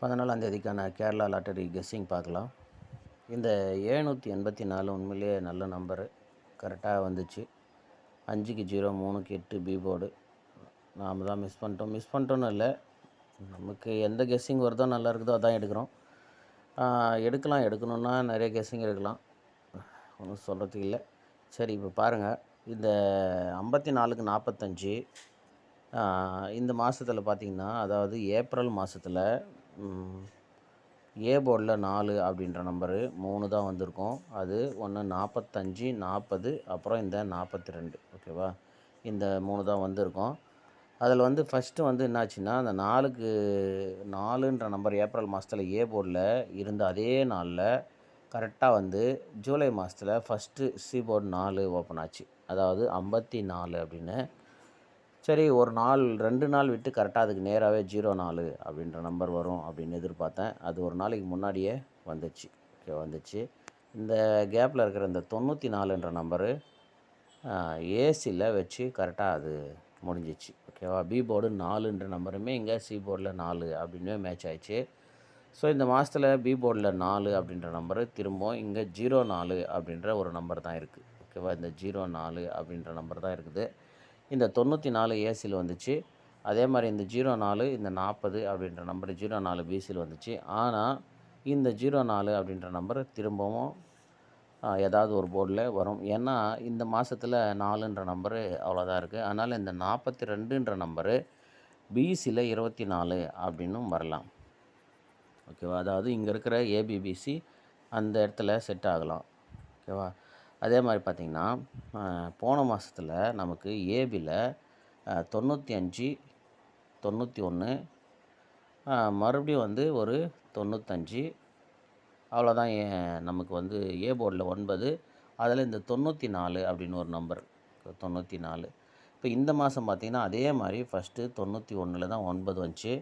14ஆம் தேதிக்கான Kerala lottery guessing பார்க்கலாம். இந்த 784 உண்மையிலேயே நல்ல நம்பரு. கரெக்டாக வந்துச்சு. 5க்கு 0, 3க்கு 8 பி போர்டு. நாம் தான் மிஸ் பண்ணிட்டோன்னு இல்லை, நமக்கு எந்த கெஸ்ஸிங் வருதோ நல்லா இருக்குதோ அதான் எடுக்கிறோம். எடுக்கணுன்னா நிறைய கெஸ்ஸிங் எடுக்கலாம், ஒன்றும் சொல்கிறதுக்கு இல்லை. சரி, இப்போ பாருங்கள். இந்த 54க்கு 45 இந்த மாதத்தில் பார்த்திங்கன்னா, அதாவது ஏப்ரல் மாதத்தில் ஏ போர்டில் 4 அப்படின்ற நம்பரு 3 தான் வந்திருக்கும். அது ஒன்று 45, 40, அப்புறம் இந்த 42. ஓகேவா? இந்த 3 தான் வந்திருக்கும். அதில் வந்து ஃபஸ்ட்டு வந்து என்னாச்சுன்னா, அந்த 4க்கு 4ன்ற நம்பர் ஏப்ரல் மாதத்தில் ஏ போர்டில் இருந்த அதே நாளில் கரெக்டாக வந்து ஜூலை மாதத்தில் ஃபஸ்ட்டு சி போர்டு 4 ஓப்பன் ஆச்சு. அதாவது 54 அப்படின்னு. சரி, ஒரு நாள் 2 நாள் விட்டு கரெக்டாக அதுக்கு நேராகவே 04 அப்படின்ற நம்பர் வரும் அப்படின்னு எதிர்பார்த்தேன். அது ஒரு நாளைக்கு முன்னாடியே வந்துச்சு. வந்துச்சு. இந்த கேப்பில் இருக்கிற இந்த 94ன்ற நம்பரு ஏசியில் வச்சு கரெக்டாக அது முடிஞ்சிச்சு. ஓகேவா? பி போர்டு 4ன்ற நம்பருமே இங்கே சி போர்டில் 4 அப்படின்னு மேட்ச் ஆயிடுச்சு. ஸோ இந்த மாதத்தில் பி போர்டில் 4 அப்படின்ற நம்பரு திரும்பவும் இங்கே 04 அப்படின்ற ஒரு நம்பர் தான் இருக்குது. ஓகேவா? இந்த 04 அப்படின்ற நம்பர் தான் இருக்குது. இந்த 94 ஏசியில் வந்துச்சு. அதே மாதிரி இந்த 04, இந்த 40 அப்படின்ற நம்பர் 04 பிசியில் வந்துச்சு. ஆனால் இந்த 04 அப்படின்ற நம்பர் திரும்பவும் ஏதாவது ஒரு போர்டில் வரும். ஏன்னா இந்த மாதத்தில் 4ன்ற நம்பரு அவ்வளோதான் இருக்குது. அதனால் இந்த 42ன்ற நம்பரு பிசியில் 24 அப்படின்னும் வரலாம். ஓகேவா? அதாவது இங்கே இருக்கிற ஏபிபிசி அந்த இடத்துல செட் ஆகலாம். ஓகேவா? அதே மாதிரி பார்த்திங்கன்னா, போன மாதத்தில் நமக்கு ஏபியில் 95, 91, மறுபடியும் வந்து ஒரு 95, அவ்வளோதான். நமக்கு வந்து ஏ போர்டில் 9, அதில் இந்த 94 அப்படின்னு ஒரு நம்பர் 94. இப்போ இந்த மாதம் பார்த்திங்கன்னா அதே மாதிரி ஃபஸ்ட்டு 91 தான் 9 வந்துச்சு,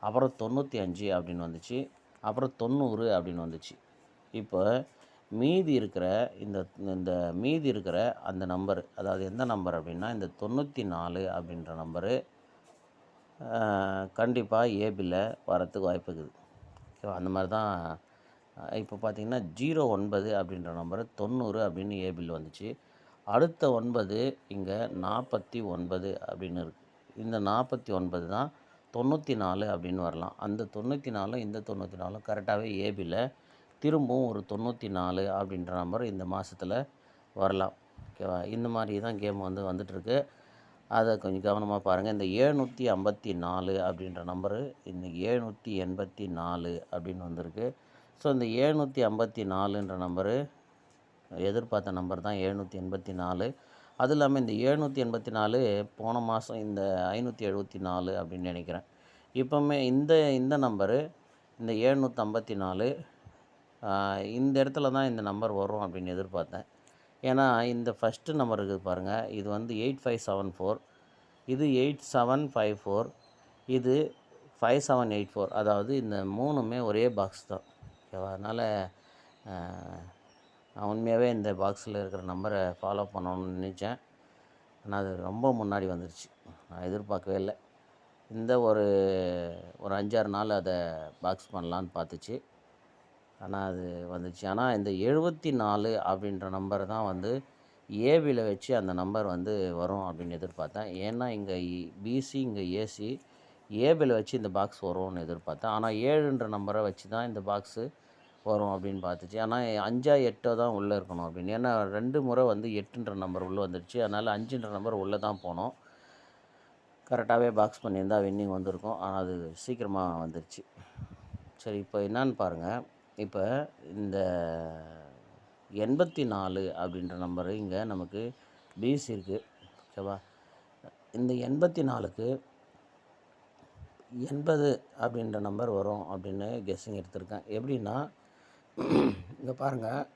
அப்புறம் 95 அப்படின்னு வந்துச்சு, அப்புறம் 90 அப்படின்னு வந்துச்சு. இப்போ மீதி இருக்கிற மீதி இருக்கிற அந்த நம்பர், அதாவது எந்த நம்பர் அப்படின்னா இந்த 94 அப்படின்ற நம்பரு கண்டிப்பாக ஏபியில் வரத்துக்கு வாய்ப்பு இருக்குது. ஓகேவா? அந்த மாதிரி தான். இப்போ பார்த்திங்கன்னா 09 அப்படின்ற நம்பரு 90 அப்படின்னு ஏபியில் வந்துச்சு. அடுத்த 9 இங்கே 49 அப்படின்னு இருக்குது. இந்த 49 தான் 94 அப்படின்னு வரலாம். அந்த 94 இந்த 94 கரெக்டாகவே ஏபியில் திரும்பவும் ஒரு 94 அப்படின்ற நம்பர் இந்த மாதத்தில் வரலாம். ஓகேவா? இந்த மாதிரி தான் கேம் வந்துட்டுருக்கு. அதை கொஞ்சம் கவனமாக பாருங்கள். இந்த 754 அப்படின்ற நம்பரு இன்றைக்கி 784 அப்படின்னு வந்திருக்கு. ஸோ இந்த 754ன்ற நம்பரு எதிர்பார்த்த நம்பர் தான் 784. அதுவும் இல்லாமல் இந்த 784 போன மாதம் இந்த 574 அப்படின்னு நினைக்கிறேன். இப்போவுமே இந்த நம்பரு இந்த 754 இந்த இடத்துல தான் இந்த நம்பர் வரும் அப்படின்னு எதிர்பார்த்தேன். ஏன்னா இந்த ஃபஸ்ட்டு நம்பர் இருக்குது பாருங்கள், இது வந்து 8574, இது 8754, இது 5784. அதாவது இந்த 3மே ஒரே பாக்ஸ் தான். ஓகேவா? அதனால் நான் உண்மையாகவே இந்த பாக்ஸில் இருக்கிற நம்பரை ஃபாலோ பண்ணணும்னு நினச்சேன். ஆனால் அது ரொம்ப முன்னாடி வந்துடுச்சு. நான் எதிர்பார்க்கவே இல்லை. இந்த ஒரு 5-6 நாள் அதை பாக்ஸ் பண்ணலான்னு பார்த்துச்சு. ஆனால் அது வந்துச்சு. ஆனால் இந்த 74 அப்படின்ற நம்பர் தான் வந்து ஏபியில் வச்சு அந்த நம்பர் வந்து வரும் அப்படின்னு எதிர்பார்த்தேன். ஏன்னா இங்கே பிசி, இங்கே ஏசி, ஏபியில் வச்சு இந்த பாக்ஸ் வரும்னு எதிர்பார்த்தேன். ஆனால் 7ன்ற நம்பரை வச்சு தான் இந்த பாக்ஸு வரும் அப்படின்னு பார்த்துச்சு. ஆனால் 5 8 தான் உள்ளே இருக்கணும் அப்படின்னு. ஏன்னா 2 முறை வந்து 8ன்ற நம்பர் உள்ளே வந்துடுச்சு. அதனால் 5ன்ற நம்பர் உள்ளே தான் போனோம். கரெக்டாகவே பாக்ஸ் பண்ணியிருந்தால் வின்னிங் வந்திருக்கும். ஆனால் அது சீக்கிரமாக வந்துடுச்சு. சரி, இப்போ என்னான்னு பாருங்கள். இப்போ இந்த 84 அப்படின்ற நம்பரு இங்கே நமக்கு பிசி இருக்குது. ஓகேவா? இந்த 84க்கு 80 அப்படின்ற நம்பர் வரும் அப்படின்னு கெஸ்ஸிங் எடுத்திருக்கேன். எப்படின்னா இங்கே பாருங்கள்,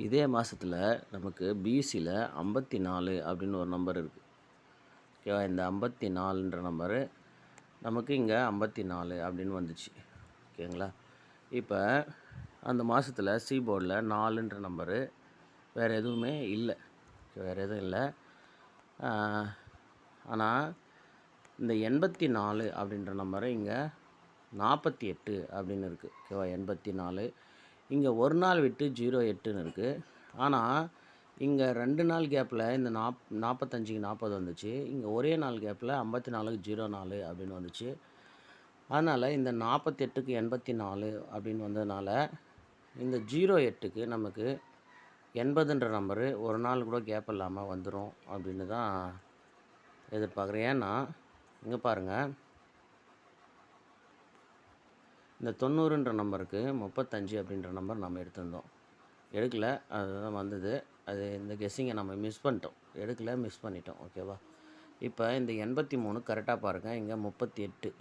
இதே மாதத்தில் நமக்கு பிசியில் 54 அப்படின்னு ஒரு நம்பர் இருக்குது. ஓகேவா? இந்த 54ன்ற நம்பரு நமக்கு இங்கே 54 அப்படின்னு வந்துச்சு. ஓகேங்களா? இப்போ அந்த மாதத்தில் சி போர்டில் 4ன்ற நம்பரு வேறு எதுவுமே இல்லை. வேறு எதுவும் இல்லை. ஆனால் இந்த 84 அப்படின்ற நம்பரை இங்கே 48 அப்படின்னு இருக்குது. ஓகேவா? 84 இங்கே ஒரு நாள் விட்டு 08ன்னு இருக்குது. ஆனால் இங்கே 2 நாள் கேப்பில் இந்த 45க்கு 40 வந்துச்சு. இங்கே ஒரே நாள் கேப்பில் 54க்கு 04 அப்படின்னு வந்துச்சு. அதனால் இந்த 48க்கு 84 அப்படின்னு வந்ததுனால இந்த 08க்கு நமக்கு 80ன்ற நம்பரு ஒரு நாள் கூட கேப் இல்லாமல் வந்துடும் அப்படின்னு தான் எதிர்பார்க்குறேன். ஏன்னா இங்கே பாருங்கள், இந்த 90ன்ற நம்பருக்கு 35 அப்படின்ற நம்பர் நம்ம எடுத்திருந்தோம். எடுக்கலை, அதுதான் வந்தது. அது இந்த கெஸ்ஸிங்கை நம்ம மிஸ் பண்ணிட்டோம். எடுக்கலை, மிஸ் பண்ணிட்டோம். ஓகேவா? இப்போ இந்த 83 கரெக்டாக பாருங்கள். இங்கே 38.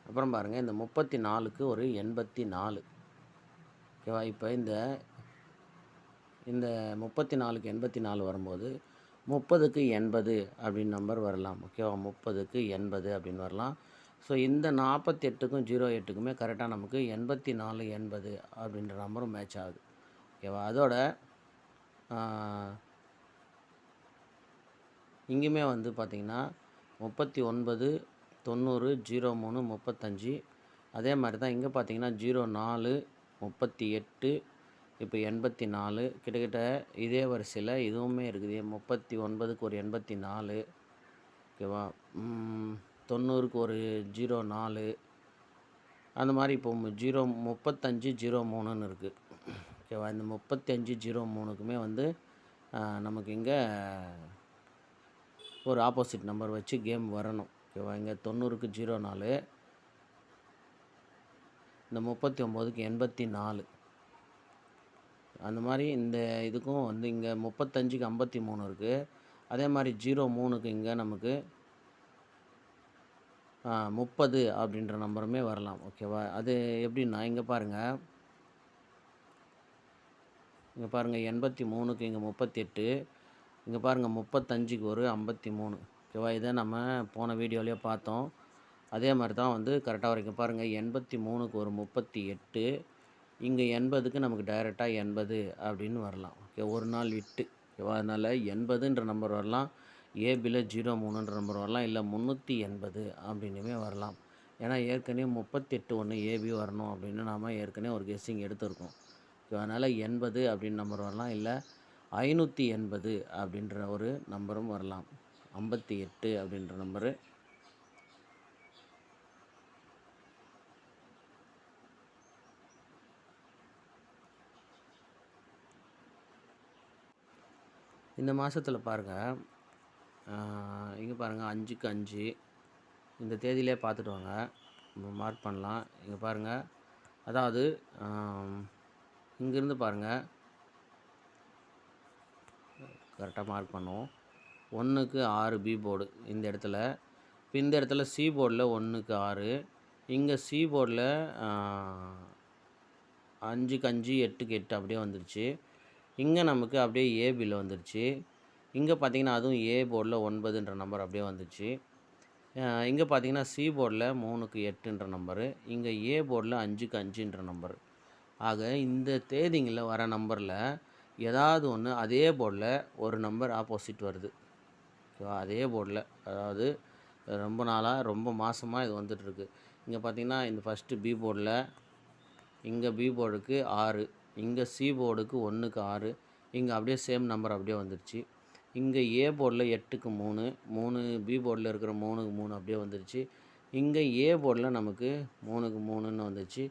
அப்புறம் பாருங்கள், இந்த 34க்கு ஒரு 84. ஓகேவா? இப்போ இந்த 34க்கு 84 வரும்போது 30க்கு 80 அப்படின்னு நம்பர் வரலாம். ஓகேவா? 30க்கு 80 அப்படின்னு வரலாம். ஸோ இந்த 48க்கும் 08க்குமே கரெக்டாக நமக்கு 84 80 அப்படின்ற நம்பரும் மேட்ச் ஆகுது. ஓகேவா? அதோட இங்கேயுமே வந்து பார்த்திங்கன்னா 39 90 03 35 அதே மாதிரி தான். இங்கே பார்த்திங்கன்னா 04 38 இப்போ 84 கிட்டத்தட்ட இதே வரிசையில் இதுவுமே இருக்குது. 39க்கு ஒரு 84. ஓகேவா? 90க்கு ஒரு 04 அந்த மாதிரி. இப்போ 35 03ன்னு இருக்குது. ஓகேவா? இந்த 35 03க்குமே வந்து நமக்கு இங்கே ஒரு ஆப்போசிட் நம்பர் வச்சு கேம் வரணும். ஓகேவா? இங்கே 90க்கு 04, இந்த 39க்கு 84 அந்த மாதிரி. இந்த இதுக்கும் வந்து இங்கே 35க்கு 53 இருக்குது. அதே மாதிரி 03க்கு இங்கே நமக்கு 30 அப்படின்ற நம்பருமே வரலாம். ஓகேவா? அது எப்படின்னா இங்கே பாருங்கள், 83க்கு இங்கே 38, இங்கே பாருங்கள் 35க்கு ஒரு 53. ஓகேவா? இதை நம்ம போன வீடியோலேயே பார்த்தோம். அதே மாதிரி தான் வந்து கரெக்டாக வரைக்கும் பாருங்கள். 83க்கு ஒரு 38, இங்கே 80க்கு நமக்கு டைரெக்டாக 80 அப்படின்னு வரலாம். ஓகே, ஒரு நாள் விட்டு. ஓகேவா? அதனால் 80ன்ற நம்பர் வரலாம், ஏபியில் 03ன்ற நம்பர் வரலாம், இல்லை 380 அப்படின்னுமே வரலாம். ஏன்னா ஏற்கனவே 38 ஒன்று ஏபி வரணும் அப்படின்னு நாம் ஏற்கனவே ஒரு கெஸ்ஸிங் எடுத்திருக்கோம். அதனால் 80 அப்படின்னு நம்பர் வரலாம், இல்லை 580 அப்படின்ற ஒரு நம்பரும் வரலாம். 58 அப்படின்ற நம்பரு. இந்த மாதத்தில் பாருங்கள், இங்கே பாருங்கள் 5க்கு 5 இந்த தேதியிலே பார்த்துட்டு வாங்க, மார்க் பண்ணலாம். இங்கே பாருங்கள், அதாவது இங்கேருந்து பாருங்கள், கரெக்டாக மார்க் பண்ணுவோம். 1க்கு 6 பி போர்டு இந்த இடத்துல. இப்போ இந்த இடத்துல சி போர்டில் 1க்கு 6, இங்கே சி போர்டில் 5க்கு 5 8க்கு 8 அப்படியே வந்துருச்சு. இங்கே நமக்கு அப்படியே ஏபியில் வந்துருச்சு. இங்கே பார்த்திங்கன்னா அதுவும் ஏ போர்டில் 9ன்ற நம்பர் அப்படியே வந்துச்சு. இங்கே பார்த்திங்கன்னா சி போர்டில் 3க்கு 8ன்ற நம்பரு, இங்கே ஏ போர்டில் 5க்கு 5ன்ற நம்பர். ஆக இந்த தேதிங்களில் வர நம்பரில் ஏதாவது ஒன்று அதே போர்டில் ஒரு நம்பர் ஆப்போசிட் வருது. அதே போர்டில், அதாவது ரொம்ப நாளாக ரொம்ப மாதமாக இது வந்துட்டுருக்கு. இங்கே பார்த்திங்கன்னா இந்த ஃபஸ்ட்டு பி போர்டில், இங்கே பி போர்டுக்கு 6, இங்கே சி போர்டுக்கு 1க்கு 6, இங்கே அப்படியே சேம் நம்பர் அப்படியே வந்துடுச்சு. இங்கே ஏ போர்டில் 8க்கு 3, 3 பி போர்டில் இருக்கிற 3க்கு 3 அப்படியே வந்துடுச்சு. இங்கே ஏ போர்டில் நமக்கு 3க்கு 3ன்னு வந்துச்சு.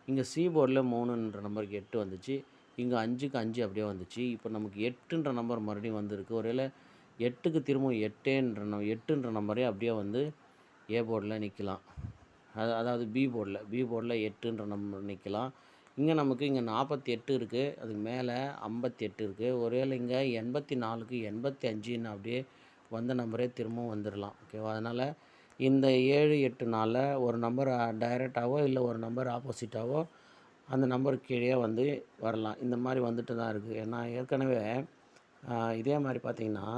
இங்கே சி போர்டில் 3ன்ற நம்பருக்கு 8 வந்துச்சு. இங்கே 5க்கு 5 அப்படியே வந்துச்சு. இப்போ நமக்கு 8ன்ற நம்பர் மறுபடியும் வந்திருக்கு. ஒருவேளை 8க்கு திரும்பவும் 8ன்ற நம்பரே அப்படியே வந்து ஏ போர்டில் நிற்கலாம். அதாவது பி போர்டில் 8ன்ற நம்பர் நிற்கலாம். இங்கே நமக்கு இங்கே 48 இருக்குது, அதுக்கு மேலே 58 இருக்குது. ஒருவேளை இங்கே 84க்கு 85ன்னு அப்படியே வந்த நம்பரே திரும்பவும் வந்துடலாம். ஓகேவா? அதனால் இந்த 7 8 நாளில் ஒரு நம்பர் டைரெக்டாகவோ இல்லை ஒரு நம்பர் ஆப்போசிட்டாகவோ அந்த நம்பருக்கு கீழே வந்து வரலாம். இந்த மாதிரி வந்துட்டு தான் இருக்குது. ஏன்னா ஏற்கனவே இதே மாதிரி பார்த்திங்கன்னா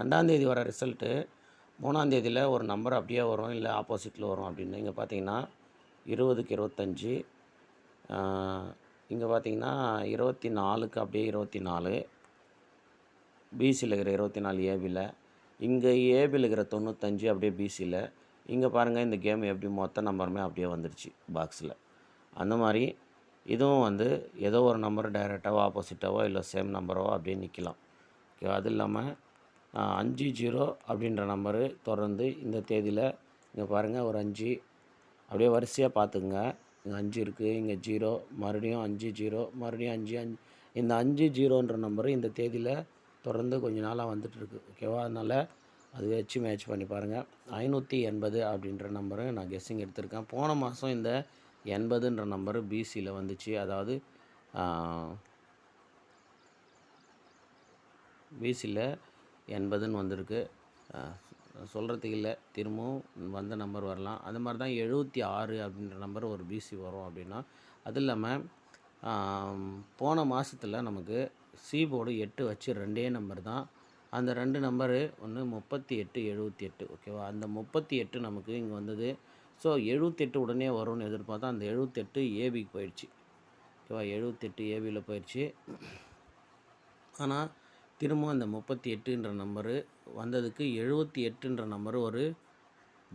2ஆந்தேதி வர ரிசல்ட்டு 3ஆந்தேதியில் ஒரு நம்பர் அப்படியே வரும், இல்லை ஆப்போசிட்டில் வரும் அப்படின்னு. இங்கே பார்த்தீங்கன்னா 20க்கு 25, இங்கே பார்த்தீங்கன்னா 24க்கு அப்படியே 24, பிசியில் இருக்கிற 24 ஏபியில், இங்கே ஏபியில் இருக்கிற 95 அப்படியே பிசியில். இங்கே பாருங்கள் இந்த கேம் எப்படி மொத்த நம்பருமே அப்படியே வந்துடுச்சு பாக்ஸில். அந்த மாதிரி இதுவும் வந்து ஏதோ ஒரு நம்பர் டைரெக்டாவோ ஆப்போசிட்டாவோ இல்லை சேம் நம்பரோ அப்படியே நிற்கலாம். ஓகே, அது இல்லாமல் 50 அப்படின்ற நம்பரு தொடர்ந்து இந்த தேதியில் இங்கே பாருங்கள் ஒரு 5 அப்படியே வரிசையாக பார்த்துக்குங்க. இங்கே 5 இருக்குது, இங்கே 0, மறுபடியும் 5 0, மறுபடியும் 5 5. இந்த 5 0ன்ற நம்பரு இந்த தேதியில் தொடர்ந்து கொஞ்ச நாளாக வந்துட்டுருக்கு. ஓகேவா, அதனால் அது வச்சு மேட்ச் பண்ணி பாருங்கள். 580 அப்படின்ற நம்பரு நான் கெஸ்ஸிங் எடுத்திருக்கேன். போன மாதம் இந்த 80ன்ற நம்பரு பிசியில் வந்துச்சு. அதாவது பிசியில் 80ன்னு வந்திருக்கு. சொல்கிறதுக்கு இல்லை, திரும்பவும் வந்த நம்பர் வரலாம். அது மாதிரி தான் 76 அப்படின்ற நம்பர் ஒரு பிசி வரும் அப்படின்னா. அது இல்லாமல் போன மாதத்தில் நமக்கு சி போர்டு 8 வச்சு 2 நம்பர் தான். அந்த 2 நம்பரு ஒன்று 38 78. ஓகேவா, அந்த 38 நமக்கு இங்கே வந்தது. ஸோ 78 உடனே வரும்னு எதிர்பார்த்தா அந்த 78 ஏபிக்கு போயிடுச்சு. ஓகேவா, 78 ஏபியில் போயிடுச்சு. ஆனால் திரும்பவும் அந்த 38ன்ற நம்பரு வந்ததுக்கு 78ன்ற நம்பரு ஒரு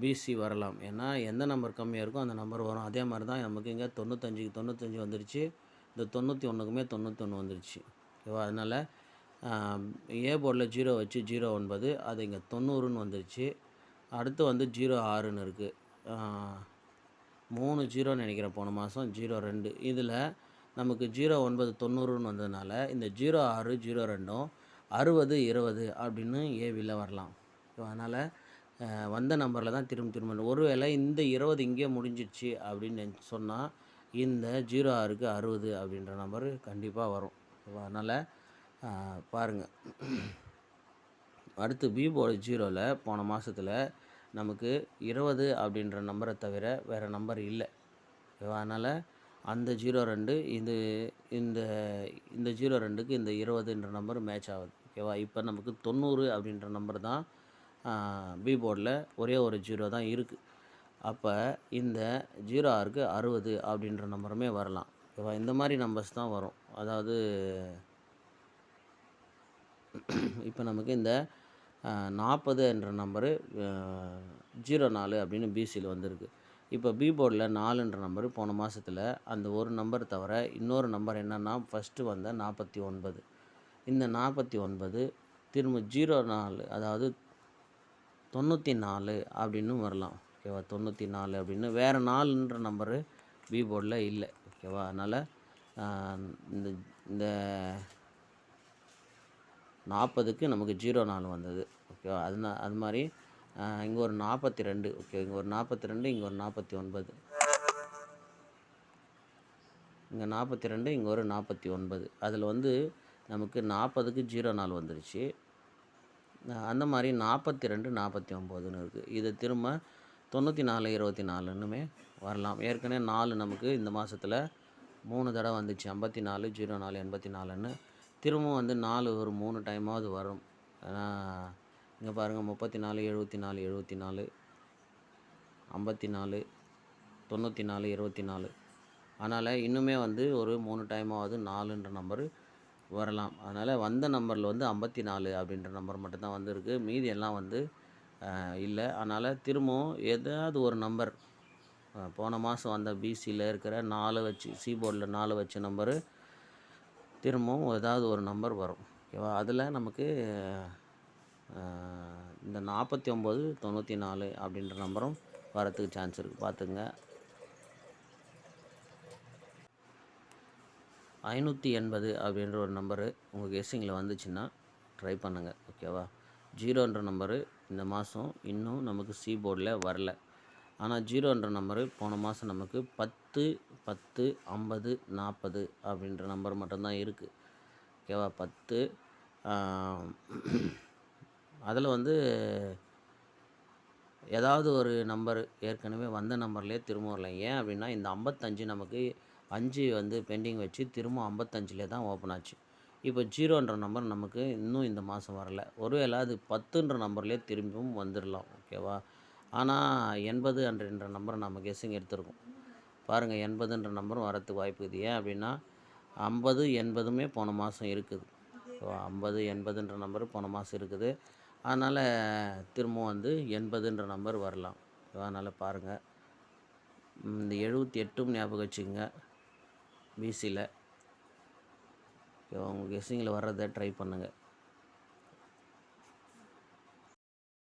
பிசி வரலாம். ஏன்னா எந்த நம்பர் கம்மியாக இருக்கோ அந்த நம்பர் வரும். அதே மாதிரி தான் நமக்கு இங்கே 95க்கு 95 வந்துடுச்சு. இந்த 91க்குமே 91 வந்துடுச்சு. ஓகேவா, அதனால் ஏ போர்டில் 0 வச்சு 09, அது இங்கே 90ன்னு வந்துடுச்சு. அடுத்து வந்து 06ன்னு இருக்குது. 3 0 நினைக்கிறேன் போன மாதம், 02. இதில் நமக்கு 09 90ன்னு வந்ததுனால இந்த 06 02 60 20 அப்படின்னு ஏவியில் வரலாம். அதனால் வந்த நம்பரில் தான் திரும்ப ஒருவேளை இந்த 20 இங்கேயே முடிஞ்சிடுச்சு அப்படின்னு சொன்னால் இந்த 06க்கு 60 அப்படின்ற நம்பர் கண்டிப்பாக வரும். அதனால் பாருங்கள். அடுத்து பி போர்டு 0ல் போன மாதத்தில் நமக்கு 20 அப்படின்ற நம்பரை தவிர வேறு நம்பர் இல்லை. அதனால் அந்த 02 இந்த இந்த 02க்கு இந்த 20ன்ற நம்பர் மேட்ச் ஆகுது. ஓகேவா, இப்போ நமக்கு 90 அப்படின்ற நம்பர் தான் பி போர்டில் ஒரே ஒரு 0 தான் இருக்குது. அப்போ இந்த 06க்கு 60 அப்படின்ற நம்பருமே வரலாம். ஓகேவா, இந்த மாதிரி நம்பர்ஸ் தான் வரும். அதாவது இப்போ நமக்கு இந்த 40 என்ற நம்பரு 04 அப்படின்னு பிசியில் வந்திருக்கு. இப்போ பி போர்டில் 4ன்ற நம்பர் போன மாதத்தில் அந்த ஒரு நம்பர் தவிர இன்னொரு நம்பர் என்னென்னா ஃபஸ்ட்டு வந்த 49. இந்த 49 திரும்ப 04 அதாவது 94 அப்படின்னு வரலாம். ஓகேவா, 94 அப்படின்னு வேறு 4ன்ற நம்பரு பி போர்டில் இல்லை. ஓகேவா, அதனால் இந்த இந்த 40க்கு நமக்கு 04 வந்தது. ஓகேவா, அது மாதிரி இங்கே ஒரு 42. ஓகே, இங்கே ஒரு 42, இங்கே ஒரு 49, இங்கே 42, இங்கே ஒரு 49. அதில் வந்து நமக்கு 40க்கு 04 வந்துருச்சு. அந்த மாதிரி 42 49ன்னு இருக்குது. இது திரும்ப 94 24ன்னுமே வரலாம். ஏற்கனவே 4 நமக்கு இந்த மாதத்தில் 3 தடவை வந்துச்சு. 54 04 84ன்னு திரும்பவும் வந்து 4 ஒரு 3 டைமாவது வரும். ஏன்னா இங்கே பாருங்கள் 34 74 74, 54 94 24. அதனால் இன்னுமே வந்து ஒரு 3 டைமாவது 4ன்ற நம்பரு வரலாம். அதனால் வந்த நம்பரில் வந்து 54 அப்படின்ற நம்பர் மட்டும்தான் வந்திருக்கு. மீதி எல்லாம் வந்து இல்லை. அதனால் திரும்பவும் ஏதாவது ஒரு நம்பர் போன மாதம் வந்த பிசியில் இருக்கிற 4 வச்சு சி போர்டில் 4 வச்ச நம்பரு திரும்பவும் ஏதாவது ஒரு நம்பர் வரும். ஓகேவா, அதில் நமக்கு இந்த 49 94 அப்படின்ற நம்பரும் வரத்துக்கு சான்ஸ் இருக்குது. பார்த்துங்க. 580 அப்படின்ற ஒரு நம்பரு உங்கள் கெஸ்ஸிங்கில் வந்துச்சுன்னா ட்ரை பண்ணுங்கள். ஓகேவா, 0ன்ற நம்பரு இந்த மாதம் இன்னும் நமக்கு சி போர்டில் வரல. ஆனால் 0ன்ற நம்பரு போன மாதம் நமக்கு 10 10 50 40 அப்படின்ற நம்பர் மட்டும்தான் இருக்குது. ஓகேவா, 10 அதில் வந்து ஏதாவது ஒரு நம்பர் ஏற்கனவே வந்த நம்பர்லேயே திரும்ப வரல. ஏன் அப்படின்னா இந்த 55 நமக்கு 5 வந்து பெண்டிங் வச்சு திரும்ப 55லே தான் ஓப்பன் ஆச்சு. இப்போ 0ன்ற நம்பர் நமக்கு இன்னும் இந்த மாதம் வரல. ஒருவேளை அது 10ன்ற நம்பர்லேயே திரும்பவும் வந்துடலாம். ஓகேவா, ஆனால் 80 என்ற நம்பரை நம்ம கெஸ்ஸிங் எடுத்துருக்கோம். பாருங்கள், 80ன்ற நம்பரும் வரத்துக்கு வாய்ப்பு இருக்குது. ஏன் அப்படின்னா 50 80மே போன மாதம் இருக்குது. ஸோ 50 80ன்ற நம்பர் போன மாதம் இருக்குது. அதனால் திரும்பவும் வந்து 80ன்ற நம்பர் வரலாம். அதனால் பாருங்கள். இந்த 78ம் ஞாபகம் வச்சுக்கோங்க. பிசியில் உங்கள் கெஸ்ஸிங்கில் வர்றதை ட்ரை பண்ணுங்கள்.